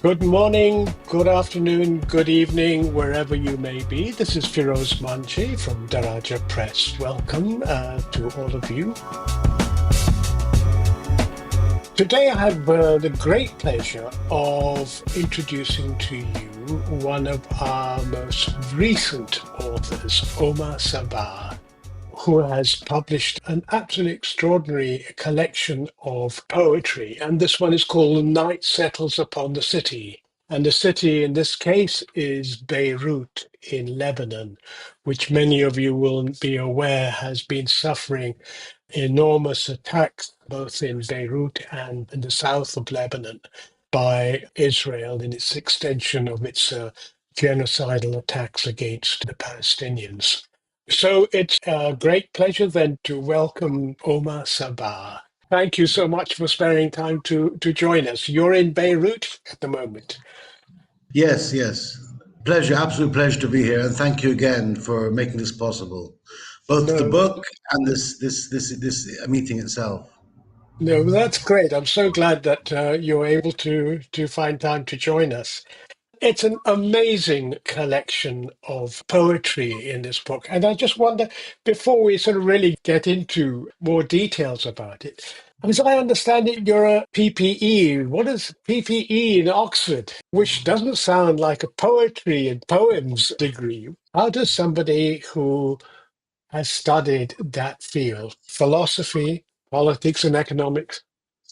Good morning, good afternoon, good evening, wherever you may be. This is Firoz Manji from Daraja Press. Welcome to all of you. Today I have the great pleasure of introducing to you one of our most recent authors, Omar Sabbagh, who has published an absolutely extraordinary collection of poetry. And this one is called Night Settles Upon the City. And the city in this case is Beirut in Lebanon, which many of you will be aware has been suffering enormous attacks both in Beirut and in the south of Lebanon by Israel in its extension of its genocidal attacks against the Palestinians. So it's a great pleasure then to welcome Omar Sabbagh. Thank you so much for sparing time to join us. You're in Beirut at the moment. Yes, yes. Pleasure, absolute pleasure to be here, and thank you again for making this possible, both the No, book and this meeting itself. no, that's great. I'm so glad that you're able to find time to join us. It's an amazing collection of poetry in this book. And I just wonder, before we sort of really get into more details about it, as I understand it, you're a PPE. What is PPE in Oxford? Which doesn't sound like a poetry and poems degree. How does somebody who has studied that field, philosophy, politics, and economics,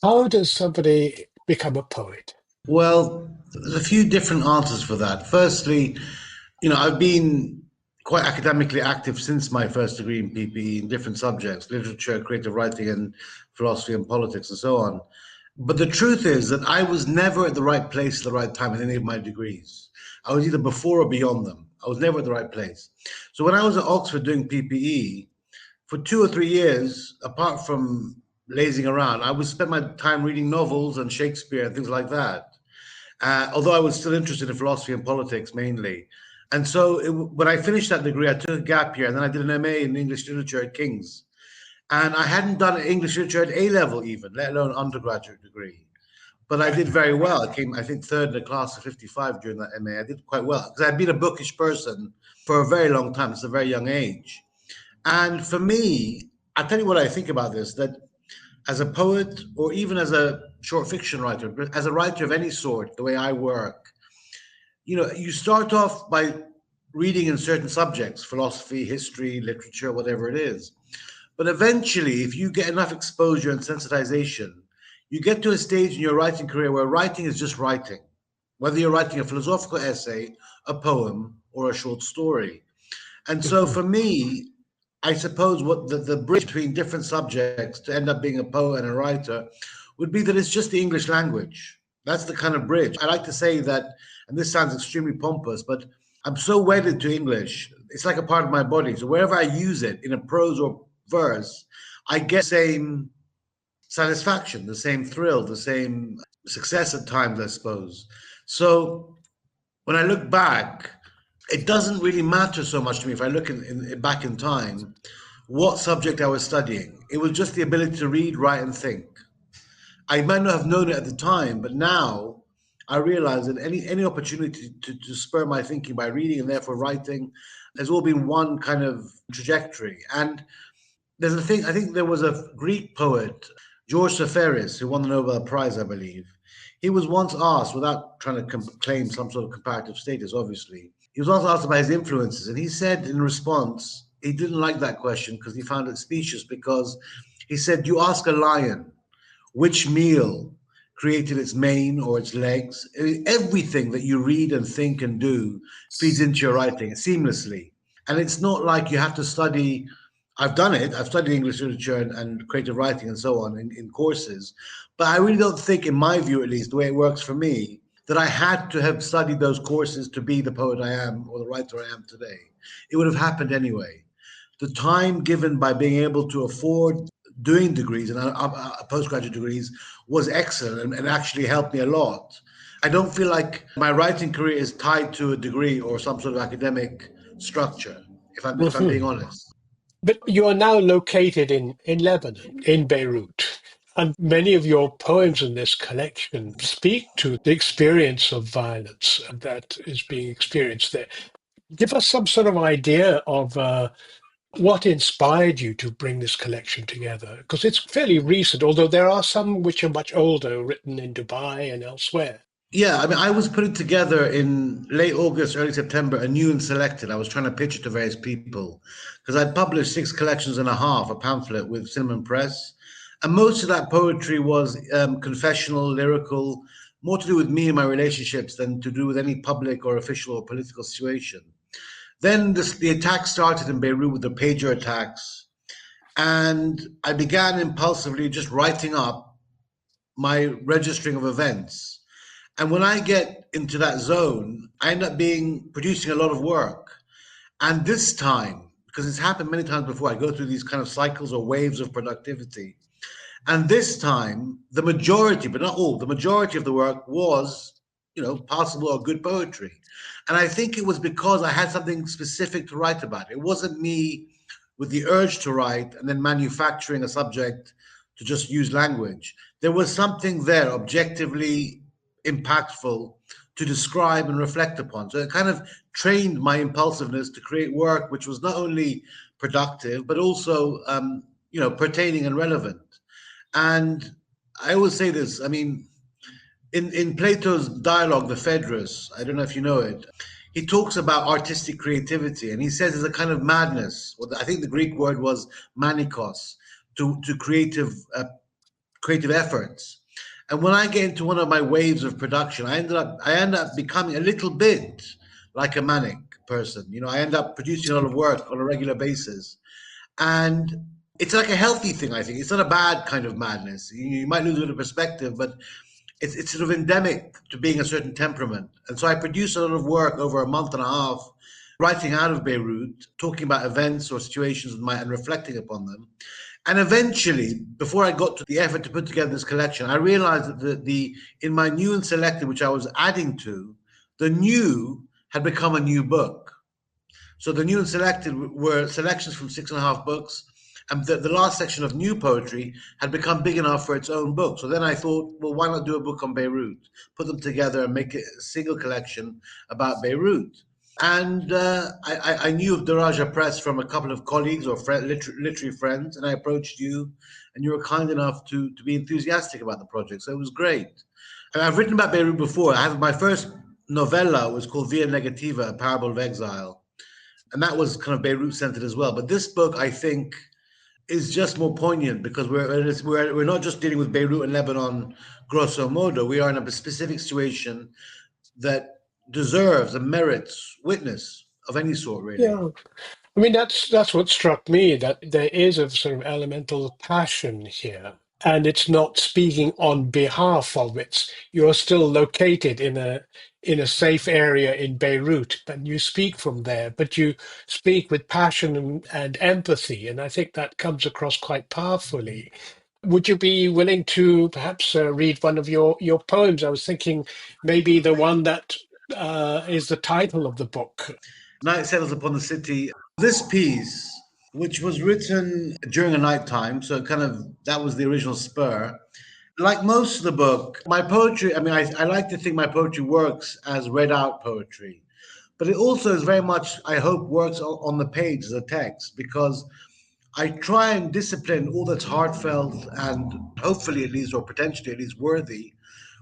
how does somebody become a poet? Well, there's a few different answers for that. Firstly, I've been quite academically active since my first degree in PPE in different subjects, literature, creative writing, and philosophy and politics, and so on. But the truth is that I was never at the right place at the right time in any of my degrees. I was either before or beyond them. I was never at the right place. So when I was at Oxford doing PPE, for 2 or 3 years, apart from lazing around, I would spend my time reading novels and Shakespeare and things like that. Although I was still interested in philosophy and politics mainly. And so when I finished that degree, I took a gap year and then I did an MA in English literature at King's. And I hadn't done English literature at A level even, let alone undergraduate degree. But I did very well. I came, I think, third in a class of 55 during that MA. I did quite well because I'd been a bookish person for a very long time. It's a very young age. And for me, I'll tell you what I think about this, that as a poet or even as a short fiction writer, but as a writer of any sort, the way I work, you start off by reading in certain subjects, philosophy, history, literature, whatever it is. But eventually, if you get enough exposure and sensitization, you get to a stage in your writing career where writing is just writing, whether you're writing a philosophical essay, a poem, or a short story. And so for me, I suppose what the bridge between different subjects to end up being a poet and a writer would be that it's just the English language. That's the kind of bridge. I like to say that, and this sounds extremely pompous, but I'm so wedded to English. It's like a part of my body. So wherever I use it in a prose or verse, I get the same satisfaction, the same thrill, the same success at times, I suppose. So when I look back, it doesn't really matter so much to me if I look back in time what subject I was studying. It was just the ability to read, write, and think. I might not have known it at the time, but now I realize that any opportunity to spur my thinking by reading and therefore writing has all been one kind of trajectory. And there's a thing, I think there was a Greek poet, George Seferis, who won the Nobel Prize, I believe. He was once asked, without trying to claim some sort of comparative status, obviously, he was also asked about his influences. And he said in response, he didn't like that question because he found it specious, because he said, you ask a lion which meal created its mane or its legs. Everything that you read and think and do feeds into your writing seamlessly. And it's not like you have to study. I've done it. I've studied English literature and creative writing and so on in courses. But I really don't think, in my view at least, the way it works for me, that I had to have studied those courses to be the poet I am or the writer I am today. It would have happened anyway. The time given by being able to afford doing degrees and postgraduate degrees was excellent and actually helped me a lot. I don't feel like my writing career is tied to a degree or some sort of academic structure, if I'm being honest. But you are now located in Lebanon, in Beirut. And many of your poems in this collection speak to the experience of violence that is being experienced there. Give us some sort of idea of what inspired you to bring this collection together? Because it's fairly recent, although there are some which are much older, written in Dubai and elsewhere. Yeah, I mean, I was putting together in late August, early September, a new and selected. I was trying to pitch it to various people because I'd published six collections and a half, a pamphlet with Cinnamon Press. And most of that poetry was confessional, lyrical, more to do with me and my relationships than to do with any public or official or political situation. Then the attack started in Beirut with the pager attacks. And I began impulsively just writing up my registering of events. And when I get into that zone, I end up being producing a lot of work. And this time, because it's happened many times before, I go through these kind of cycles or waves of productivity. And this time, the majority, but not all, the majority of the work was, passable or good poetry. And I think it was because I had something specific to write about. It wasn't me with the urge to write and then manufacturing a subject to just use language. There was something there objectively impactful to describe and reflect upon. So it kind of trained my impulsiveness to create work which was not only productive, but also, pertaining and relevant. And I always say this, I mean, in Plato's dialogue, the Phaedrus, I don't know if you know it, he talks about artistic creativity and he says it's a kind of madness. Well, I think the Greek word was manikos, to creative efforts. And when I get into one of my waves of production, I end up becoming a little bit like a manic person. I end up producing a lot of work on a regular basis. And it's like a healthy thing, I think. It's not a bad kind of madness. You might lose a bit of perspective, but it's sort of endemic to being a certain temperament. And so I produced a lot of work over a month and a half, writing out of Beirut, talking about events or situations and reflecting upon them. And eventually, before I got to the effort to put together this collection, I realized that the in my new and selected, which I was adding to, the new had become a new book. So the new and selected were selections from six and a half books, and the last section of new poetry had become big enough for its own book. So then I thought, well, why not do a book on Beirut? Put them together and make a single collection about Beirut. And I knew of Daraja Press from a couple of colleagues or literary friends, and I approached you, and you were kind enough to be enthusiastic about the project. So it was great. And I've written about Beirut before. I have my first novella was called Via Negativa, A Parable of Exile, and that was kind of Beirut centered as well. But this book, I think, is just more poignant because we're not just dealing with Beirut and Lebanon grosso modo. We are in a specific situation that deserves and merits witness of any sort, really. Yeah. I mean, that's what struck me, that there is a sort of elemental passion here. And it's not speaking on behalf of it. You're still located in a safe area in Beirut, and you speak from there, but you speak with passion and empathy. And I think that comes across quite powerfully. Would you be willing to perhaps read one of your poems? I was thinking maybe the one that is the title of the book. Night settles upon the city. This piece, which was written during a night time, so kind of that was the original spur. Like most of the book, my poetry, I mean, I like to think my poetry works as read out poetry, but it also is very much, I hope, works on the page as a text because I try and discipline all that's heartfelt and hopefully at least, or potentially at least, worthy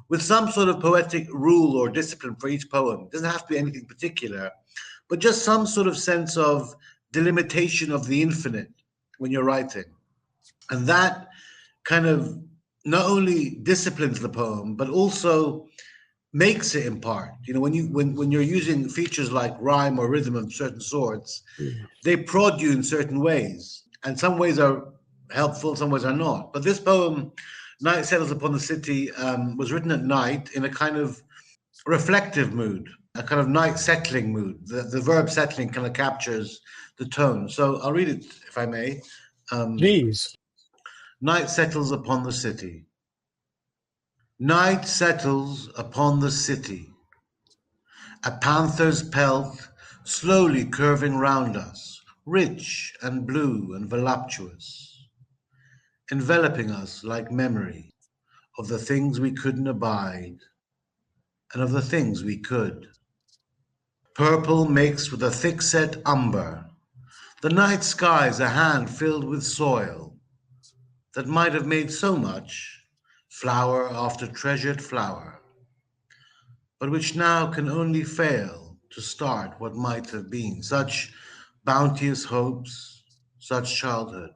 with some sort of poetic rule or discipline for each poem. It doesn't have to be anything particular, but just some sort of sense of delimitation of the infinite when you're writing. And that kind of not only disciplines the poem, but also makes it in part. When you're using features like rhyme or rhythm of certain sorts, Mm. they prod you in certain ways. And some ways are helpful, some ways are not. But this poem, Night Settles Upon the City, was written at night in a kind of reflective mood, a kind of night settling mood. The verb settling kind of captures the tone. So I'll read it if I may. Um, Please. Night settles upon the city. Night settles upon the city. A panther's pelt slowly curving round us, rich and blue and voluptuous. enveloping us like memory of the things we couldn't abide and of the things we could. Purple mixed with a thick-set umber, the night sky's a hand filled with soil that might have made so much, flower after treasured flower, but which now can only fail to start what might have been such bounteous hopes, such childhood.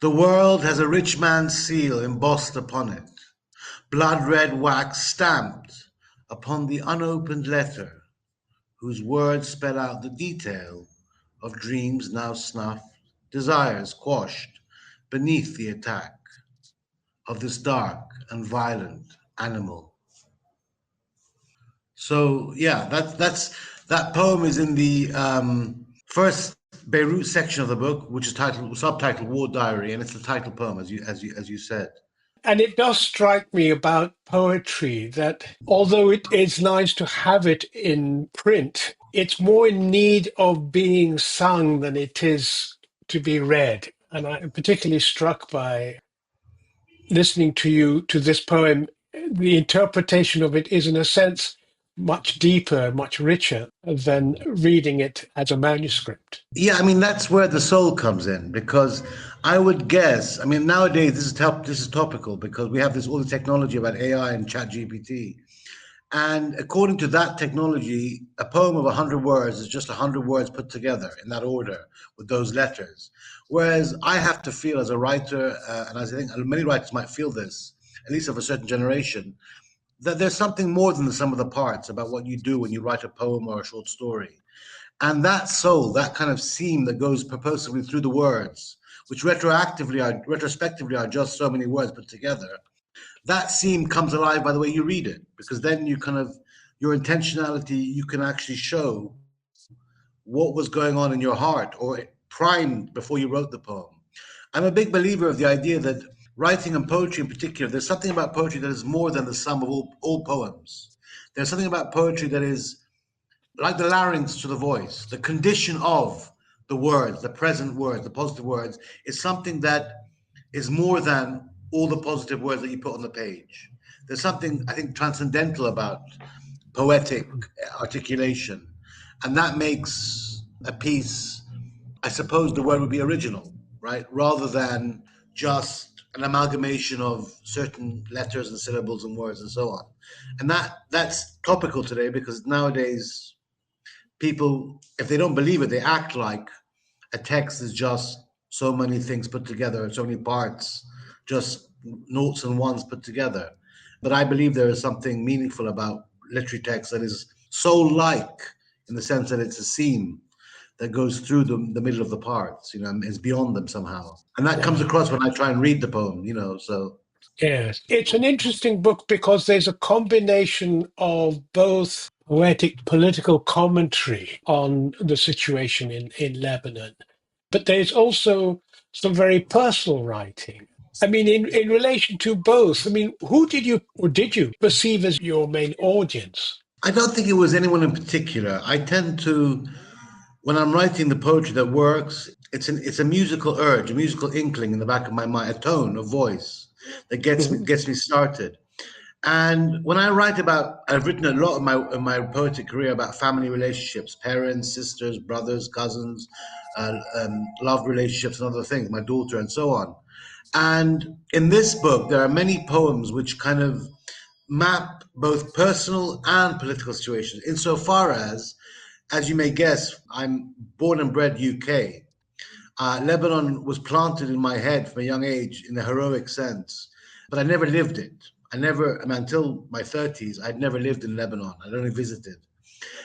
The world has a rich man's seal embossed upon it, blood red wax stamped upon the unopened letter, whose words spell out the detail of dreams now snuffed, desires quashed beneath the attack of this dark and violent animal. So yeah, that poem is in the first Beirut section of the book, which is titled subtitled War Diary, and it's the title poem, as you said. And it does strike me about poetry that although it is nice to have it in print, it's more in need of being sung than it is to be read. And I'm particularly struck by listening to you to this poem. The interpretation of it is, in a sense, much deeper, much richer than reading it as a manuscript. Yeah, I mean that's where the soul comes in because I would guess. I mean nowadays this is topical because we have this all the technology about AI and Chat GPT. And according to that technology, a poem of 100 words is just 100 words put together in that order with those letters. Whereas I have to feel as a writer, and I think many writers might feel this, at least of a certain generation, that there's something more than the sum of the parts about what you do when you write a poem or a short story. And that soul, that kind of seam that goes purposefully through the words, which retrospectively are just so many words put together, that seam comes alive by the way you read it, because then you kind of your intentionality, you can actually show what was going on in your heart or primed before you wrote the poem. I'm a big believer of the idea that writing and poetry in particular, there's something about poetry that is more than the sum of all poems. There's something about poetry that is like the larynx to the voice, the condition of the words, the present words, the positive words, is something that is more than all the positive words that you put on the page. There's something, I think, transcendental about poetic articulation. And that makes a piece, I suppose the word would be original, right? Rather than just an amalgamation of certain letters and syllables and words and so on. And that's topical today because nowadays people, if they don't believe it, they act like a text is just so many things put together, so many parts, just notes and ones put together. But I believe there is something meaningful about literary text that is soul-like in the sense that it's a seam that goes through the middle of the parts, and is beyond them somehow. And that comes Wow. across when I try and read the poem, so. Yes, it's an interesting book because there's a combination of both poetic political commentary on the situation in Lebanon, but there's also some very personal writing. I mean, in relation to both, I mean, who did you or did you perceive as your main audience? I don't think it was anyone in particular. I tend to, when I'm writing the poetry that works, it's a musical urge, a musical inkling in the back of my mind, a tone, a voice that Mhm. gets me started. And when I write about, I've written a lot of my poetic career about family relationships, parents, sisters, brothers, cousins, love relationships, and other things, my daughter, and so on. And in this book, there are many poems which kind of map both personal and political situations. Insofar as you may guess, I'm born and bred UK. Lebanon was planted in my head from a young age in a heroic sense, but I never lived it. I mean, until my 30s, I'd never lived in Lebanon. I'd only visited.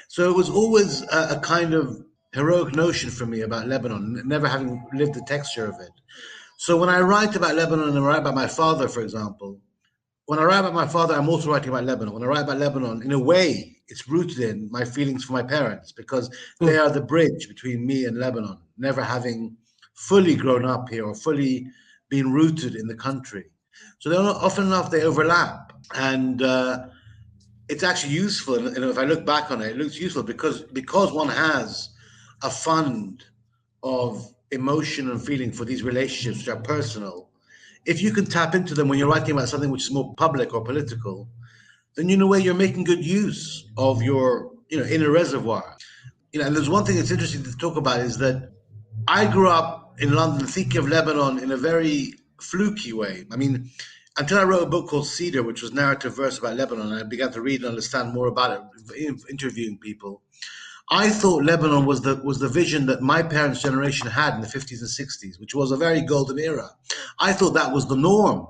So it was always a kind of heroic notion for me about Lebanon, never having lived the texture of it. So when I write about Lebanon and I write about my father, for example, when I write about my father, I'm also writing about Lebanon. When I write about Lebanon, in a way, it's rooted in my feelings for my parents because they Mm. are the bridge between me and Lebanon, never having fully grown up here or fully been rooted in the country. So they're not, often enough they overlap, and it's actually useful. And if I look back on it, it looks useful because one has a fund of emotion and feeling for these relationships which are personal, if you can tap into them when you're writing about something which is more public or political, then in a way you're making good use of your inner reservoir. And there's one thing that's interesting to talk about is that I grew up in London thinking of Lebanon in a very fluky way. I mean, until I wrote a book called Cedar, which was narrative verse about Lebanon, and I began to read and understand more about it, interviewing people. I thought Lebanon was the vision that my parents' generation had in the 50s and 60s, which was a very golden era. I thought that was the norm.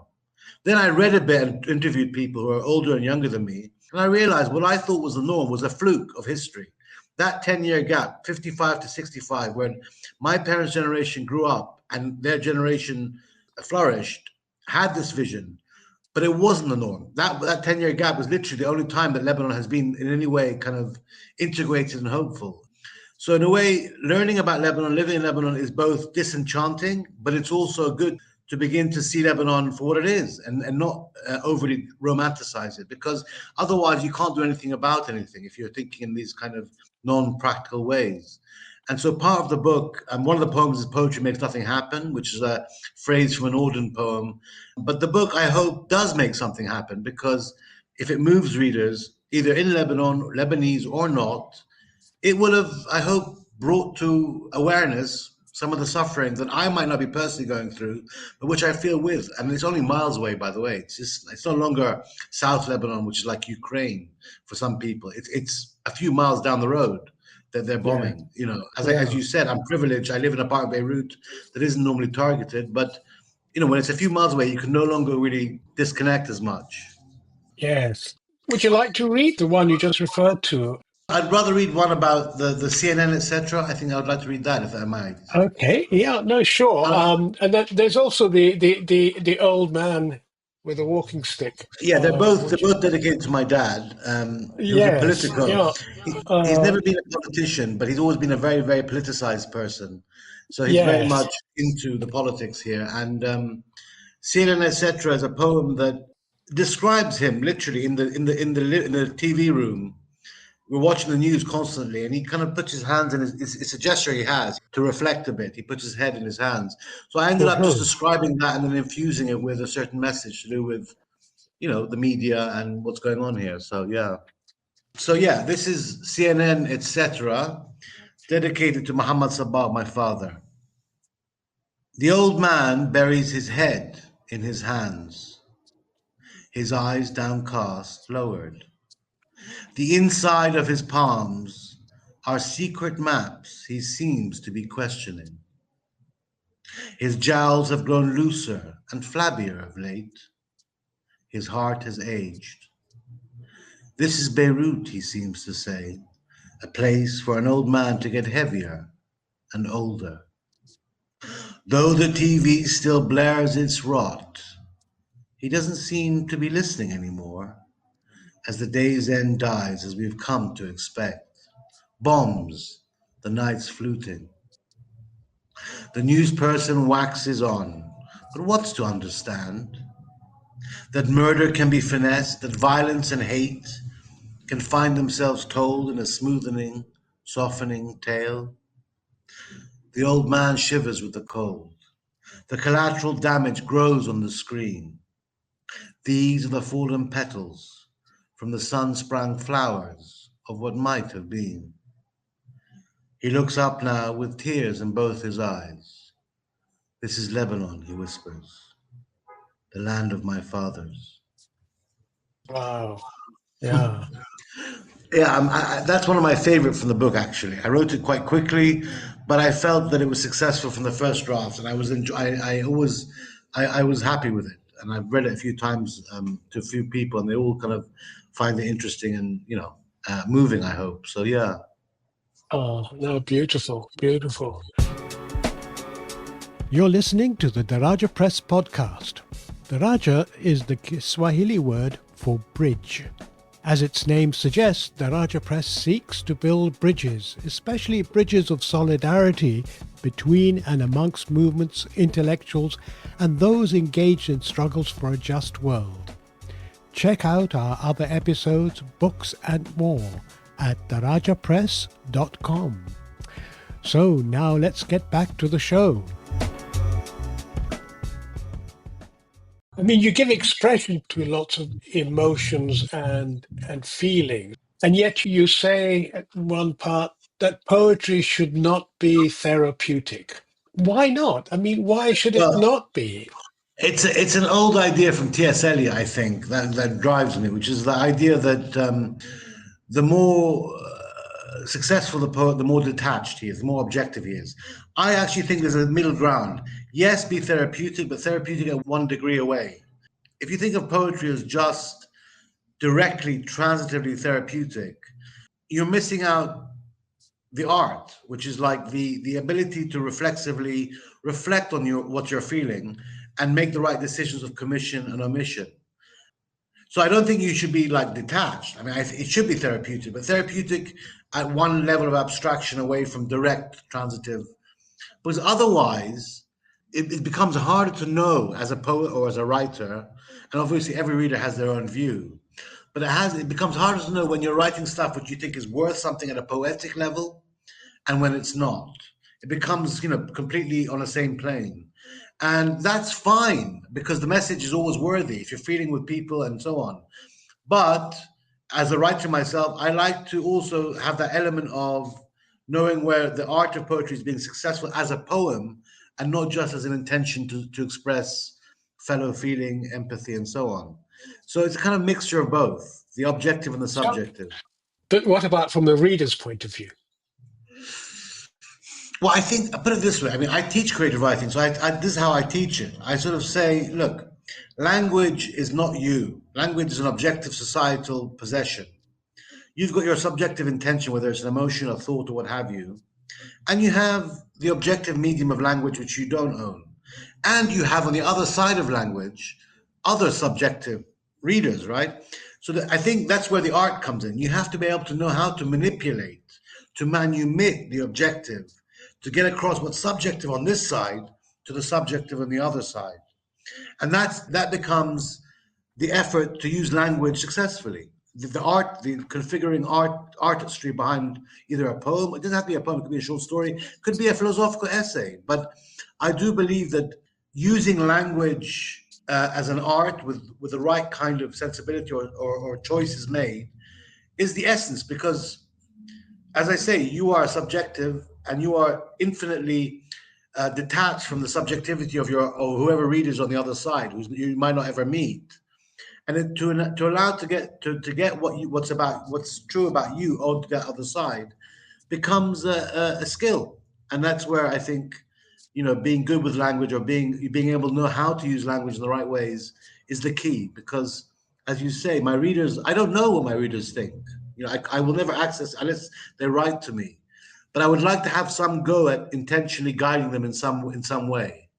Then I read a bit and interviewed people who are older and younger than me, and I realized what I thought was the norm was a fluke of history. That 10-year gap, 55 to 65, when my parents' generation grew up and their generation flourished, had this vision, but it wasn't the norm. That 10-year gap was literally the only time that Lebanon has been in any way kind of integrated and hopeful. So in a way, learning about Lebanon, living in Lebanon is both disenchanting, but it's also good to begin to see Lebanon for what it is and not overly romanticize it, because otherwise you can't do anything about anything if you're thinking in these kind of non-practical ways. And so part of the book, one of the poems is Poetry Makes Nothing Happen, which is a phrase from an Auden poem. But the book, I hope, does make something happen, because if it moves readers, either in Lebanon, Lebanese or not, it will have, I hope, brought to awareness some of the suffering that I might not be personally going through, but which I feel with. And it's only miles away, by the way. It's no longer South Lebanon, which is like Ukraine for some people. It's a few miles down the road that they're bombing. As you said, I'm privileged. I live in a part of Beirut that isn't normally targeted, but when it's a few miles away, you can no longer really disconnect as much. Yes. Would you like to read the one you just referred to? I'd rather read one about the CNN, etc. I think I would like to read that, if I might. Okay. Yeah. No. Sure. Uh, And then there's also the old man with a walking stick. yeah, they're Which both dedicated to my dad, who's a yes. political. Yeah. He's Uh, never been a politician, but he's always been a very, very politicized person. So he's very yes. much into the politics here. And CNN, etc. is a poem that describes him literally in the TV room. We're watching the news constantly, and he kind of puts his hands in it's a gesture he has to reflect a bit. He puts his head in his hands. So I ended up just Mhm. describing that and then infusing it with a certain message to do with, the media and what's going on here. So yeah. So yeah, this is CNN, etc., dedicated to Muhammad Sabbagh, my father. The old man buries his head in his hands, his eyes downcast, lowered. The inside of his palms are secret maps he seems to be questioning. His jowls have grown looser and flabbier of late. His heart has aged. This is Beirut, he seems to say, a place for an old man to get heavier and older. Though the TV still blares its rot, he doesn't seem to be listening anymore as the day's end dies as we've come to expect. Bombs, the night's fluting. The news person waxes on, but what's to understand? That murder can be finessed, that violence and hate can find themselves told in a smoothening, softening tale. The old man shivers with the cold. The collateral damage grows on the screen. These are the fallen petals from the sun-sprung flowers of what might have been. He looks up now with tears in both his eyes. This is Lebanon, he whispers, the land of my fathers. Wow. Yeah. Yeah, that's one of my favorite from the book. Actually, I wrote it quite quickly, but I felt that it was successful from the first draft, and I was I was happy with it, and I've read it a few times to a few people, and they all kind of find it interesting and moving. I hope so. Yeah. Oh, no, beautiful, beautiful. You're listening to the Daraja Press podcast. Daraja is the Kiswahili word for bridge. As its name suggests, Daraja Press seeks to build bridges, especially bridges of solidarity between and amongst movements, intellectuals, and those engaged in struggles for a just world. Check out our other episodes, books, and more at darajapress.com. So now let's get back to the show. I mean, you give expression to lots of emotions and feelings, and yet you say at one part that poetry should not be therapeutic. Why not? I mean, why should it Well, not be? it's an old idea from T.S. Eliot, I think, that drives me, which is the idea that the more successful the poet, the more detached he is, the more objective he is. I actually think there's a middle ground. Yes, be therapeutic, but therapeutic at 1 degree away. If you think of poetry as just directly, transitively therapeutic, you're missing out the art, which is like the ability to reflexively reflect on what you're feeling and make the right decisions of commission and omission. So I don't think you should be like detached. I mean, it should be therapeutic, but therapeutic at one level of abstraction away from direct transitive, because otherwise it becomes harder to know as a poet or as a writer. And obviously, every reader has their own view, but it becomes harder to know when you're writing stuff which you think is worth something at a poetic level and when it's not. It becomes, completely on the same plane. And that's fine because the message is always worthy if you're feeling with people and so on. But as a writer myself, I like to also have that element of knowing where the art of poetry is being successful as a poem and not just as an intention to express fellow feeling, empathy, and so on. So it's a kind of mixture of both the objective and the So, subjective. but what about from the reader's point of view? Well, I think I put it this way. I mean, I teach creative writing, so this is how I teach it. I sort of say, look, language is not you. Language is an objective societal possession. You've got your subjective intention, whether it's an emotion, a thought, or what have you, and you have the objective medium of language, which you don't own, and you have on the other side of language other subjective readers, right? So I think that's where the art comes in. You have to be able to know how to manipulate, to manumit the objective, to get across what's subjective on this side to the subjective on the other side. And that becomes the effort to use language successfully. The art, the configuring artistry behind either a poem. It doesn't have to be a poem. It could be a short story. It could be a philosophical essay. But I do believe that using language as an art with the right kind of sensibility or choices made is the essence. Because, as I say, you are subjective and you are infinitely detached from the subjectivity of your or whoever readers on the other side, who you might not ever meet. And to allow to get what's true about you onto that other side becomes a skill, and that's where I think being good with language or being able to know how to use language in the right ways is the key. Because, as you say, my readers, I don't know what my readers think. I will never access unless they write to me. But I would like to have some go at intentionally guiding them in some way.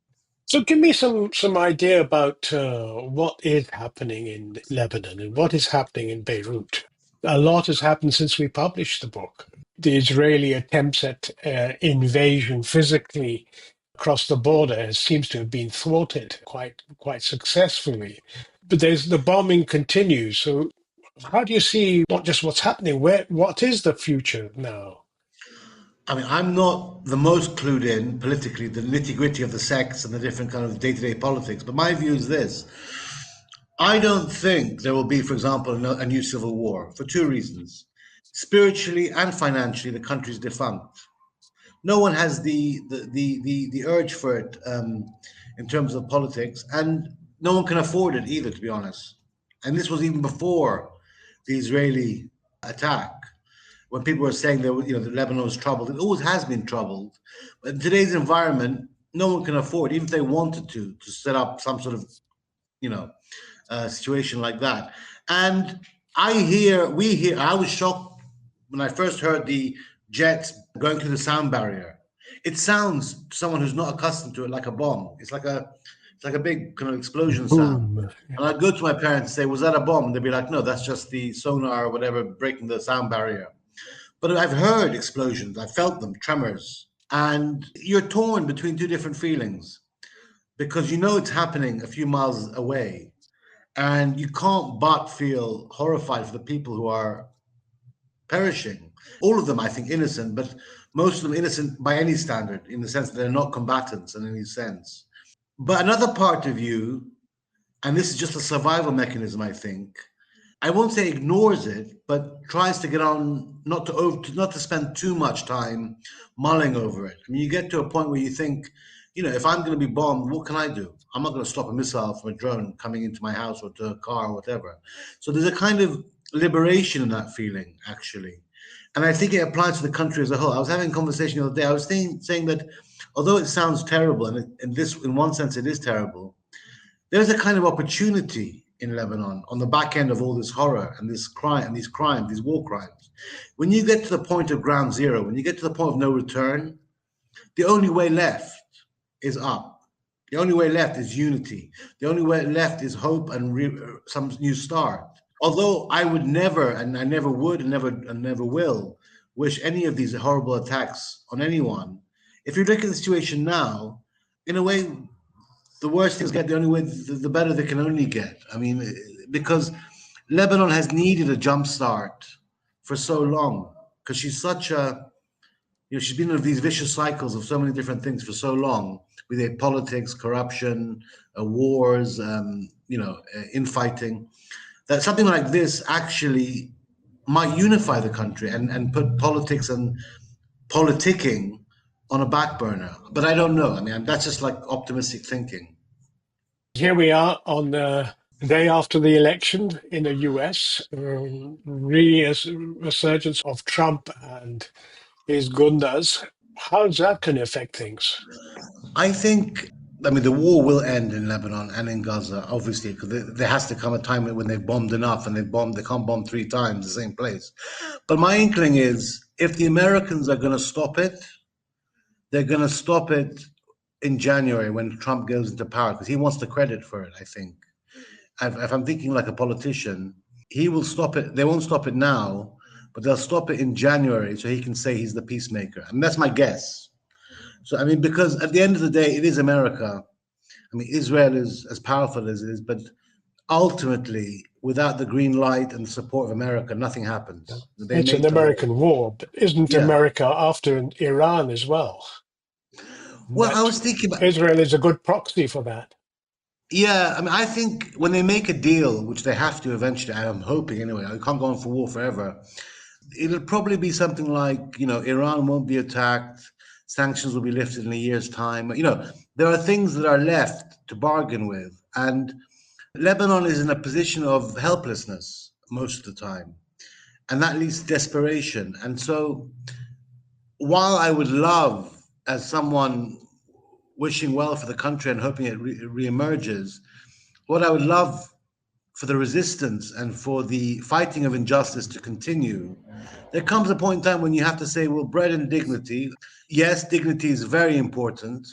So give me some idea about what is happening in Lebanon and what is happening in Beirut. A lot has happened since we published the book. The Israeli attempts at invasion physically across the border seems to have been thwarted quite successfully. But there's the bombing continues. So how do you see not just what's happening, what is the future now? I mean, I'm not the most clued in politically, the nitty gritty of the sects and the different kind of day to day politics, but my view is this. I don't think there will be, for example, a new civil war for two reasons. Spiritually and financially, the country's defunct. No one has the urge for it in terms of politics, and no one can afford it either, to be honest. And this was even before the Israeli attack, when people were saying that that Lebanon was troubled. It always has been troubled, but in today's environment, no one can afford, even if they wanted to set up some sort of you know situation like that. And we hear. I was shocked when I first heard the jets going through the sound barrier. It sounds to someone who's not accustomed to it like a bomb. It's like a big kind of explosion sound. Boom. And I'd go to my parents and say, "Was that a bomb?" And they'd be like, "No, that's just the sonar or whatever breaking the sound barrier." But I've heard explosions, I felt them, tremors, and you're torn between two different feelings because you know it's happening a few miles away, and you can't but feel horrified for the people who are perishing. All of them, I think, innocent, but most of them innocent by any standard, in the sense that they're not combatants in any sense. But another part of you, and this is just a survival mechanism, I think, I won't say ignores it, but tries to get on, not to spend too much time mulling over it. I mean, you get to a point where you think, if I'm going to be bombed, what can I do? I'm not going to stop a missile from a drone coming into my house or to a car or whatever. So there's a kind of liberation in that feeling, actually. And I think it applies to the country as a whole. I was having a conversation the other day. I was saying that although it sounds terrible, and this, in one sense, it is terrible, there's a kind of opportunity in Lebanon on the back end of all this horror and this crime and these crimes, these war crimes. When you get to the point of ground zero, when you get to the point of no return, the only way left is up. The only way left is unity. The only way left is hope and some new start. Although I would never, and I never would, and never will, wish any of these horrible attacks on anyone. If you look at the situation now, in a way, the worse things get, the only way, the better they can only get. I mean, because Lebanon has needed a jump start for so long, because she's such a, she's been in these vicious cycles of so many different things for so long, with politics, corruption, wars, infighting, that something like this actually might unify the country and put politics and politicking on a back burner. But I don't know. I mean, that's just like optimistic thinking. Here we are on the day after the election in the US, resurgence of Trump and his gundas. How's that going to affect things? I think, the war will end in Lebanon and in Gaza, obviously, because there has to come a time when they've bombed enough, and they can't bomb 3 times the same place. But my inkling is, if the Americans are going to stop it, they're going to stop it in January when Trump goes into power, because he wants the credit for it, I think. If I'm thinking like a politician, he will stop it. They won't stop it now, but they'll stop it in January so he can say he's the peacemaker. I mean, that's my guess. So, I mean, because at the end of the day, it is America. I mean, Israel is as powerful as it is, but ultimately, without the green light and the support of America, nothing happens. It's an American war, but isn't America after Iran as well? Well, I was thinking about Israel is a good proxy for that. Yeah, I mean, I think when they make a deal, which they have to eventually, I'm hoping anyway, I can't go on for war forever. It'll probably be something like, Iran won't be attacked, sanctions will be lifted in a year's time. There are things that are left to bargain with. And Lebanon is in a position of helplessness most of the time. And that leads to desperation. And so while I would love, as someone wishing well for the country and hoping it reemerges, what I would love for the resistance and for the fighting of injustice to continue, there comes a point in time when you have to say, well, bread and dignity. Yes, dignity is very important,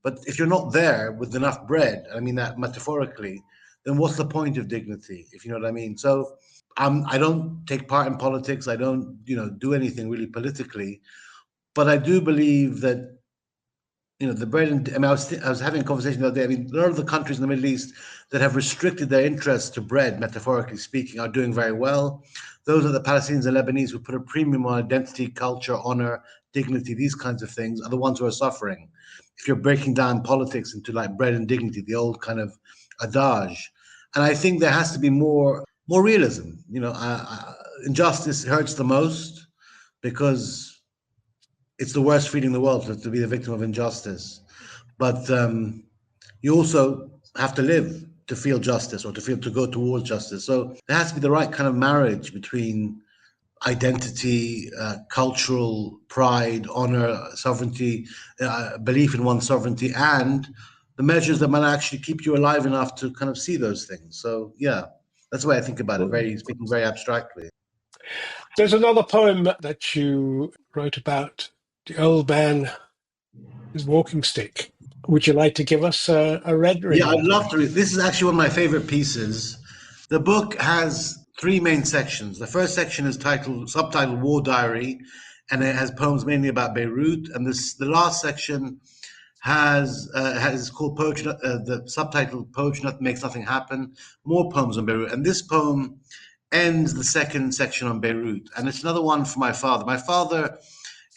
but if you're not there with enough bread, I mean that metaphorically, then what's the point of dignity, if you know what I mean? So I don't take part in politics. I don't, do anything really politically, but I do believe that the bread and I was having a conversation the other day. I mean, a lot of the countries in the Middle East that have restricted their interests to bread, metaphorically speaking, are doing very well. Those are the Palestinians and Lebanese who put a premium on identity, culture, honor, dignity, these kinds of things, are the ones who are suffering. If you're breaking down politics into like bread and dignity, the old kind of adage, and I think there has to be more realism. Injustice hurts the most because it's the worst feeling in the world to be the victim of injustice. But you also have to live to feel justice, or to go towards justice. So there has to be the right kind of marriage between identity, cultural pride, honor, sovereignty, belief in one's sovereignty, and the measures that might actually keep you alive enough to kind of see those things. So yeah, that's the way I think about it, speaking very abstractly. There's another poem that you wrote about the old man, his walking stick. Would you like to give us a rendering? Yeah, I'd love to read. This is actually one of my favorite pieces. The book has 3 main sections. The first section is subtitled War Diary, and it has poems mainly about Beirut. And the last section has called Poetry. The subtitle Poetry Makes Nothing Happen. More poems on Beirut. And this poem ends the second section on Beirut, and it's another one for my father. My father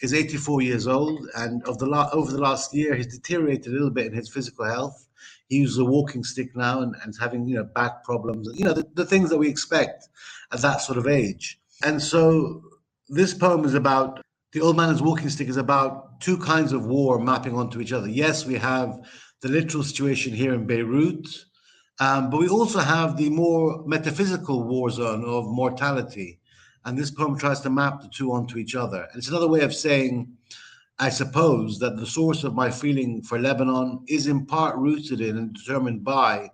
is 84 years old, and over the last year, he's deteriorated a little bit in his physical health. He uses a walking stick now, and is having back problems. The things that we expect at that sort of age. And so this poem is about the old man and his walking stick is about two kinds of war mapping onto each other. Yes, we have the literal situation here in Beirut, but we also have the more metaphysical war zone of mortality. And this poem tries to map the two onto each other. And it's another way of saying, I suppose, that the source of my feeling for Lebanon is in part rooted in and determined by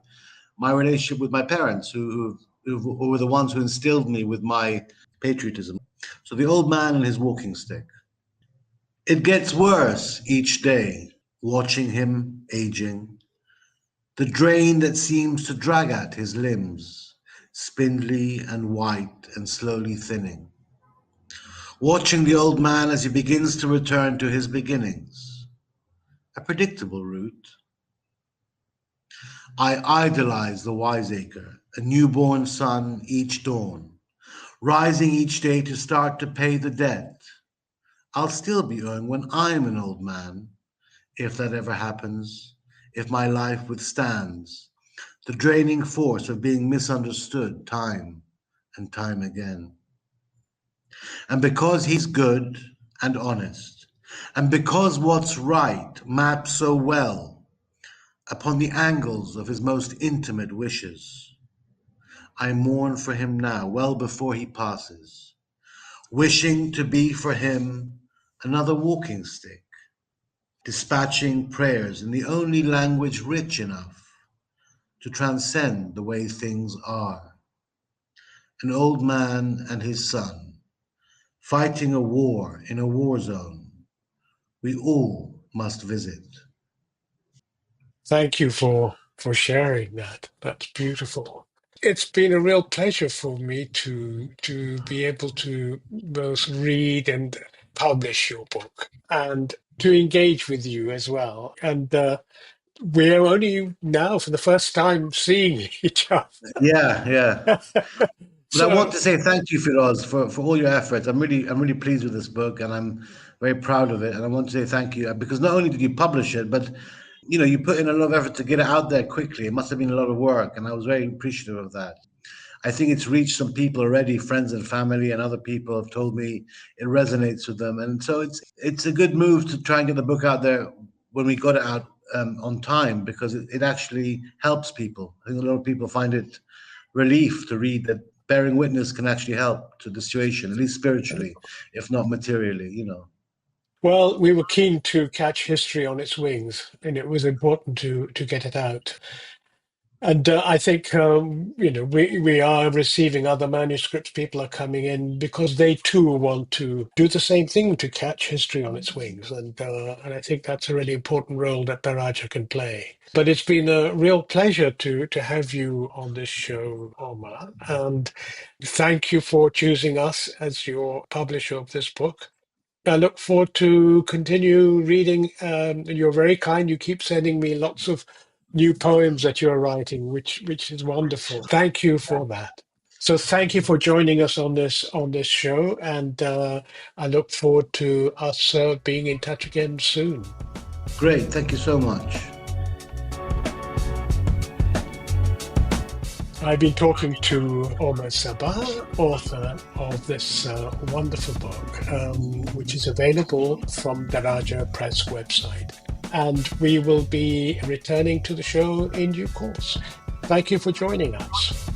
my relationship with my parents, who were the ones who instilled me with my patriotism. So the old man and his walking stick. It gets worse each day, watching him aging. The drain that seems to drag at his limbs, spindly and white and slowly thinning. Watching the old man as he begins to return to his beginnings. A predictable route. I idolize the wiseacre, a newborn son each dawn, rising each day to start to pay the debt I'll still be earned when I'm an old man, if that ever happens, if my life withstands the draining force of being misunderstood time and time again. And because he's good and honest, and because what's right maps so well upon the angles of his most intimate wishes, I mourn for him now, well before he passes, wishing to be for him another walking stick, dispatching prayers in the only language rich enough to transcend the way things are. An old man and his son, fighting a war in a war zone we all must visit. Thank you for sharing that. That's beautiful. It's been a real pleasure for me to be able to both read and publish your book and to engage with you as well. And we're only now for the first time seeing each other. Yeah, yeah. But I want So, to say thank you, Firoz, for all your efforts. I'm really pleased with this book, and I'm very proud of it. And I want to say thank you because not only did you publish it, but you put in a lot of effort to get it out there quickly. It must have been a lot of work, and I was very appreciative of that. I think it's reached some people already, friends and family, and other people have told me it resonates with them. And so it's a good move to try and get the book out there when we got it out on time because it actually helps people. I think a lot of people find it relief to read that bearing witness can actually help to the situation, at least spiritually, if not materially. well, we were keen to catch history on its wings, and it was important to get it out. And I think we are receiving other manuscripts. People are coming in because they too want to do the same thing to catch history on its wings, and I think that's a really important role that Baraja can play. But it's been a real pleasure to have you on this show, Omar, and thank you for choosing us as your publisher of this book. I look forward to continue reading. You're very kind. You keep sending me lots of new poems that you're writing, which is wonderful. Thank you for that. So thank you for joining us on this show, and I look forward to us being in touch again soon. Great, thank you so much. I've been talking to Omar Sabbagh, author of this wonderful book, which is available from Daraja Press website. And we will be returning to the show in due course. Thank you for joining us.